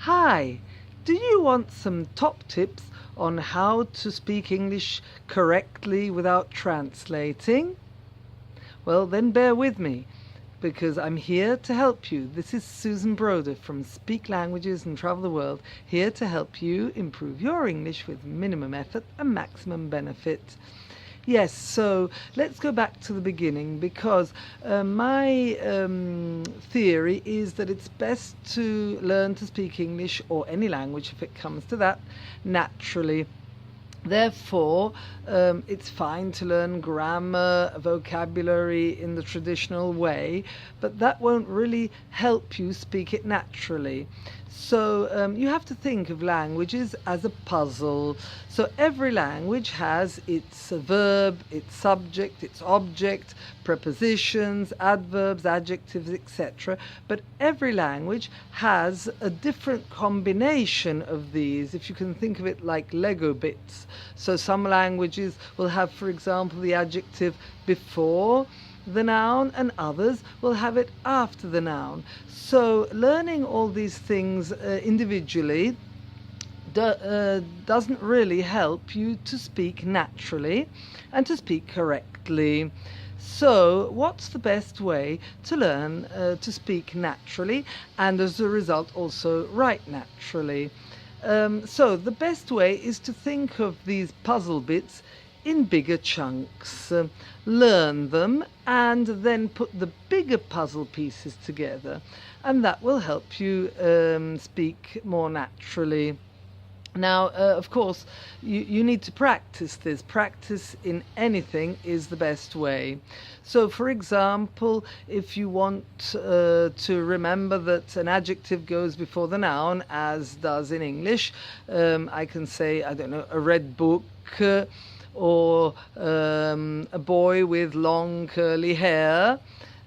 Hi, do you want some top tips on how to speak English correctly without translating? Well, then bear with me, because I'm here to help you. This is Susan Broder from Speak Languages and Travel the World, here to help you improve your English with minimum effort and maximum benefit. Yes, so let's go back to the beginning, because my theory is that it's best to learn to speak English, or any language if it comes to that, naturally. Therefore, it's fine to learn grammar, vocabulary in the traditional way, but that won't really help you speak it naturally. So you have to think of languages as a puzzle. So every language has its verb, its subject, its object, prepositions, adverbs, adjectives, etc. But every language has a different combination of these, if you can think of it like Lego bits. So some languages will have, for example, the adjective before the noun, and others will have it after the noun. So learning all these things individually doesn't really help you to speak naturally and to speak correctly. So what's the best way to learn to speak naturally, and as a result also write naturally? So the best way is to think of these puzzle bits in bigger chunks. Learn them and then put the bigger puzzle pieces together, and that will help you speak more naturally. Now, of course, you need to practice this. Practice in anything is the best way. So, for example, if you want to remember that an adjective goes before the noun, as does in English, I can say, I don't know, a red book, or a boy with long curly hair.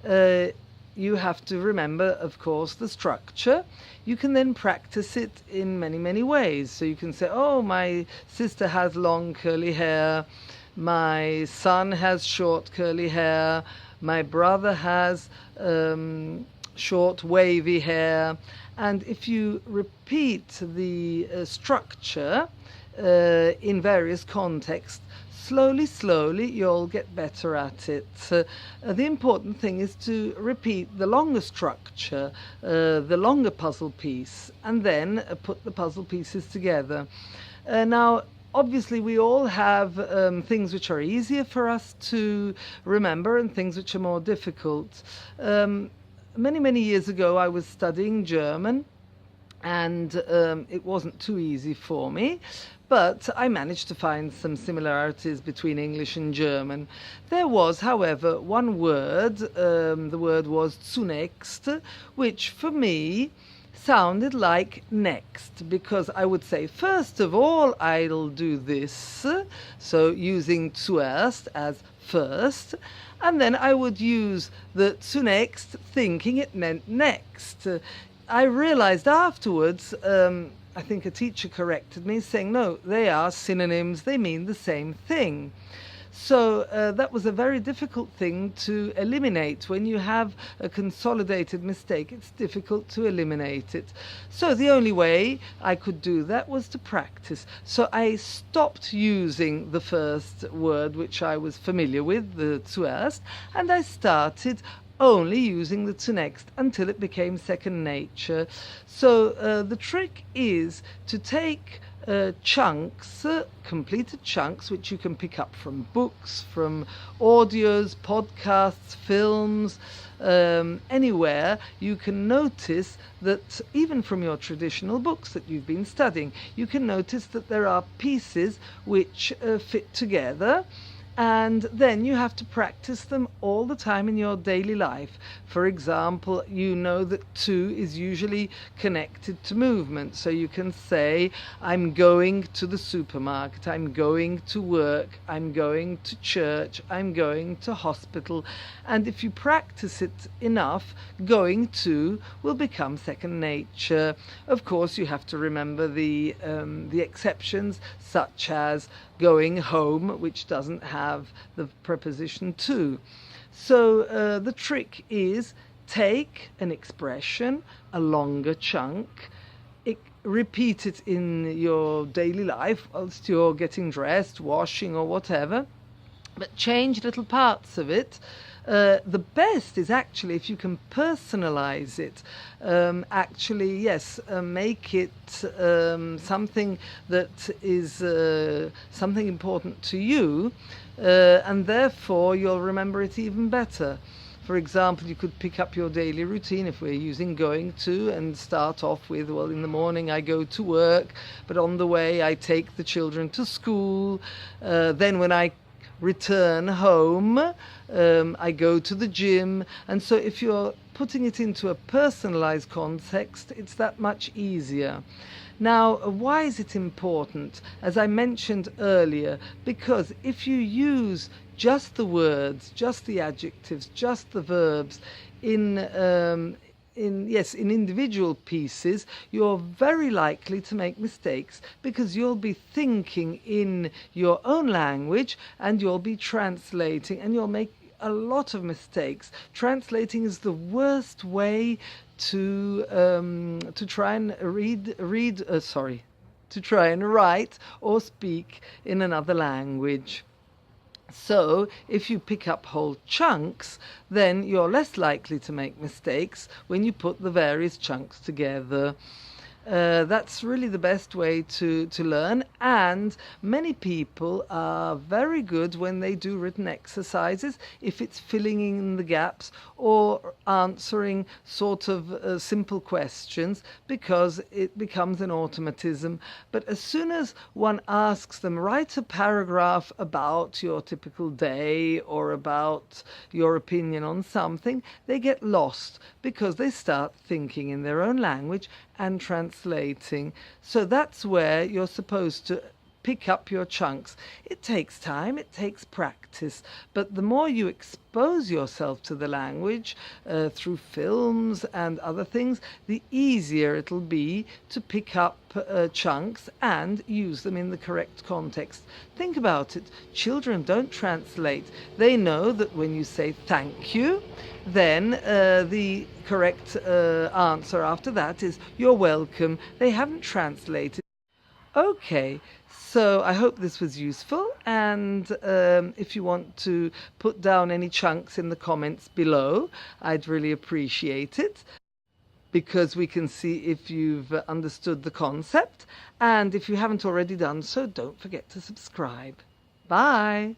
You have to remember, of course, the structure. You can then practice it in many, many ways. So you can say, oh, my sister has long curly hair, my son has short curly hair, my brother has short wavy hair. And if you repeat the structure in various contexts, slowly, you'll get better at it. The important thing is to repeat the longer structure, the longer puzzle piece, and then put the puzzle pieces together. Now, obviously, we all have things which are easier for us to remember and things which are more difficult. Many years ago, I was studying German, and it wasn't too easy for me, but I managed to find some similarities between English and German. There was, however, one word, the word was zunächst, which for me sounded like next, because I would say, first of all, I'll do this, so using zuerst as first, and then I would use the zunächst thinking it meant next. I realized afterwards, I think a teacher corrected me, saying, no, they are synonyms, they mean the same thing. So that was a very difficult thing to eliminate. When you have a consolidated mistake, it's difficult to eliminate it. So the only way I could do that was to practice. So I stopped using the first word, which I was familiar with, the zuerst, and I started only using the zunächst until it became second nature. So the trick is to take chunks, completed chunks, which you can pick up from books, from audios, podcasts, films, anywhere. You can notice that even from your traditional books that you've been studying, you can notice that there are pieces which fit together. And then you have to practice them all the time in your daily life. For example, you know that to is usually connected to movement. So you can say, I'm going to the supermarket, I'm going to work, I'm going to church, I'm going to hospital. And if you practice it enough, going to will become second nature. Of course, you have to remember the exceptions, such as going home, which doesn't have the preposition to. So the trick is take an expression, a longer chunk, repeat it in your daily life whilst you're getting dressed, washing or whatever, but change little parts of it. The best is actually if you can personalize it. Actually, yes, make it something that is something important to you, and therefore you'll remember it even better. For example, you could pick up your daily routine if we're using going to, and start off with, well, in the morning I go to work, but on the way I take the children to school. Then when I return home, I go to the gym. And so if you're putting it into a personalized context, it's that much easier. Now, why is it important? As I mentioned earlier, because if you use just the words, just the adjectives, just the verbs in individual pieces, you're very likely to make mistakes, because you'll be thinking in your own language and you'll be translating, and you'll make a lot of mistakes. Translating is the worst way to try and to try and write or speak in another language. So if you pick up whole chunks, then you're less likely to make mistakes when you put the various chunks together. That's really the best way to learn, and many people are very good when they do written exercises, if it's filling in the gaps or answering sort of simple questions, because it becomes an automatism. But as soon as one asks them, write a paragraph about your typical day or about your opinion on something, they get lost, because they start thinking in their own language and translating. So that's where you're supposed to pick up your chunks. It takes time, it takes practice, but the more you expose yourself to the language through films and other things, the easier it'll be to pick up chunks and use them in the correct context. Think about it. Children don't translate. They know that when you say thank you, then the correct answer after that is you're welcome. They haven't translated. Okay, so I hope this was useful, and if you want to put down any chunks in the comments below, I'd really appreciate it, because we can see if you've understood the concept. And if you haven't already done so, don't forget to subscribe. Bye!